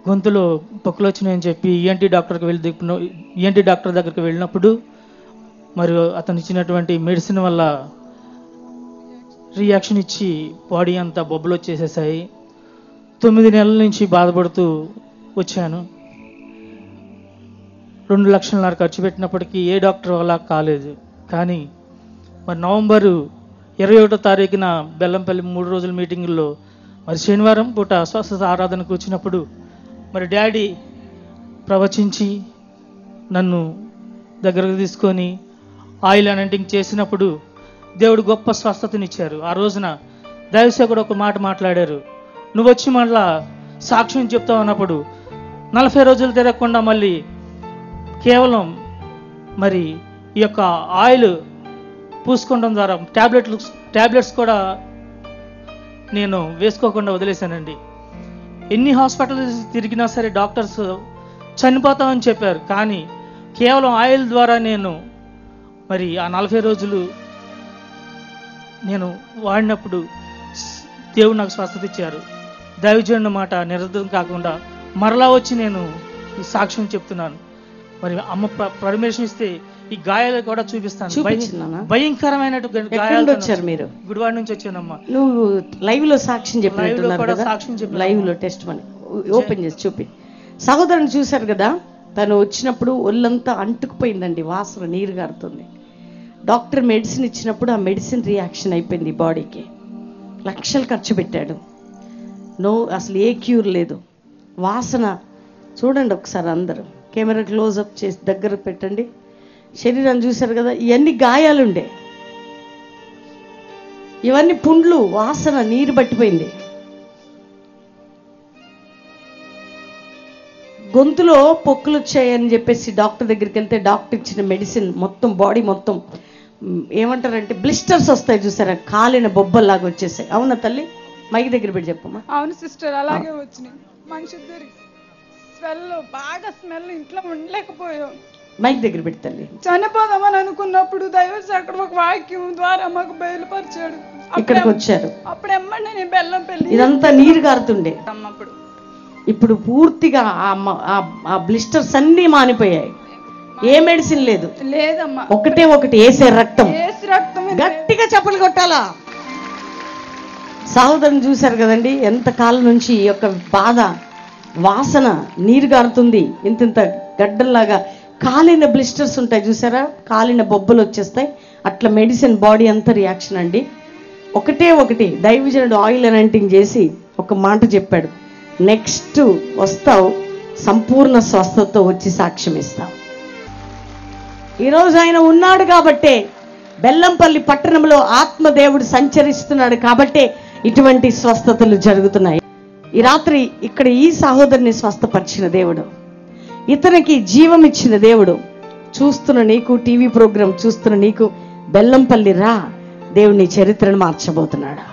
గొంతులో పొక్కులు వచ్చినాయని చెప్పి ఈఎన్టీ డాక్టర్ దగ్గరికి వెళ్ళినప్పుడు మరి అతను ఇచ్చినటువంటి మెడిసిన్ వల్ల రియాక్షన్ ఇచ్చి బాడీ అంతా బొబ్బలు వచ్చేసేసాయి. 9 నెలల నుంచి బాధపడుతూ వచ్చాను. 2 లక్షలన్నర ఖర్చు పెట్టినప్పటికీ ఏ డాక్టర్ వల్ల కాలేదు. కానీ మరి నవంబరు 21వ తారీఖున బెల్లంపల్లి 3 రోజుల మీటింగుల్లో మరి శనివారం పూట స్వస్థత ఆరాధనకు వచ్చినప్పుడు మరి డాడీ ప్రవచించి నన్ను దగ్గరకు తీసుకొని ఆయిల్ అనాయింటింగ్ చేసినప్పుడు దేవుడు గొప్ప స్వస్థతనిచ్చారు. ఆ రోజున దైవసేవకుడు ఒక మాట మాట్లాడారు, నువ్వు వచ్చి మళ్ళా సాక్ష్యం చెప్తావు అన్నప్పుడు 40 రోజులు తిరగకుండా మళ్ళీ కేవలం మరి ఈ యొక్క ఆయిల్ పూసుకోవడం ద్వారా ట్యాబ్లెట్స్ కూడా నేను వేసుకోకుండా వదిలేశానండి. ఎన్ని హాస్పిటల్స్ తిరిగినా సరే డాక్టర్స్ చనిపోతామని చెప్పారు. కానీ కేవలం ఆయిల్ ద్వారా నేను మరి ఆ 40 రోజులు నేను వాడినప్పుడు దేవుడు నాకు స్వస్థత ఇచ్చారు. దైవజనుడి మాట నిరర్ధకం కాకుండా మరలా వచ్చి నేను ఈ సాక్ష్యం చెప్తున్నాను. మరి అమ్మ పర్మిషన్ ఇస్తే ఈ గాయాలు కూడా చూపిస్తాను. భయంకరమైన గాయాలు వచ్చారు. మీరు గుడివాడ నుంచి వచ్చానమ్మా. నువ్వు లైవ్ లో సాక్ష్యం చెప్పినట్టున్నారు. లైవ్ లో టెస్ట్ మనీ ఓపెన్ చేసి చూపి. సహోదరుని చూశారు కదా, తను వచ్చినప్పుడు ఒళ్ళంతా అంటుకుపోయిందండి, వాసన నీరు గారుతుంది. డాక్టర్ మెడిసిన్ ఇచ్చినప్పుడు ఆ మెడిసిన్ రియాక్షన్ అయిపోయింది బాడీకి. లక్షలు ఖర్చు పెట్టాడు, అసలు ఏ క్యూర్ లేదు. వాసన చూడండి ఒకసారి, అందరూ కెమెరా క్లోజ్అప్ చేసి దగ్గర పెట్టండి. శరీరాన్ని చూశారు కదా, ఇవన్నీ గాయాలుండే, ఇవన్నీ పుండ్లు, వాసన నీరు పట్టిపోయింది. గొంతులో పొక్కులు వచ్చాయని చెప్పేసి డాక్టర్ దగ్గరికి వెళ్తే డాక్టర్ ఇచ్చిన మెడిసిన్ మొత్తం బాడీ మొత్తం ఏమంటారంటే బ్లిస్టర్స్ వస్తాయి చూసారా, కాలిన బొబ్బల్లాగా వచ్చేసాయి. అవునా తల్లి? మైక్ దగ్గర పెట్టి చెప్పమ్మా. అవును సిస్టర్, అలాగే వచ్చినాయి. మనిషి స్మెల్, బాగా స్మెల్, ఇంట్లో ఉండలేకపోయాం. మైక్ దగ్గర పెట్టి తల్లి. చనిపోదామని అనుకున్నప్పుడు దైవసేవకుడు ఒక వాక్యం ద్వారా మాకు బయలుపరిచాడు. ఇక్కడికి వచ్చారు. అప్పుడు ఎమ్మండి నేను బెల్లంపల్లి, ఇదంతా నీరు గారుతుండే. ఇప్పుడు పూర్తిగా ఆ బ్లిస్టర్స్ అన్నీ మానిపోయాయి. ఏ మెడిసిన్ లేదు, లేదమ్మా. ఒకటి ఏసే రక్తం. గట్టిగా చప్పలు కొట్టాలా? సహోదరుని చూశారు కదండి, ఎంత కాలం నుంచి ఈ యొక్క బాధ, వాసన, నీరు గారుతుంది, ఇంత గడ్డల్లాగా. కాలిన బ్లిస్టర్స్ ఉంటాయి చూసారా, కాలిన బొబ్బలు వచ్చేస్తాయి. అట్లా మెడిసిన్ బాడీ అంతా రియాక్షన్ అండి. ఒకటి దైవజనుడు ఆయిల్ అనాయింటింగ్ చేసి ఒక మాట చెప్పాడు, నెక్స్ట్ వస్తావు సంపూర్ణ స్వస్థతతో వచ్చి సాక్ష్యం ఇస్తావు. ఈరోజు ఆయన ఉన్నాడు కాబట్టే, బెల్లంపల్లి పట్టణంలో ఆత్మదేవుడు సంచరిస్తున్నాడు కాబట్టే ఇటువంటి స్వస్థతలు జరుగుతున్నాయి. ఈ రాత్రి ఇక్కడ ఈ సహోదరుని స్వస్థపరిచిన దేవుడు, ఇతనికి జీవం ఇచ్చిన దేవుడు, చూస్తున్న నీకు, టీవీ ప్రోగ్రాం చూస్తున్న నీకు, బెల్లంపల్లి రా, దేవుని చరిత్రను మార్చబోతున్నాడు.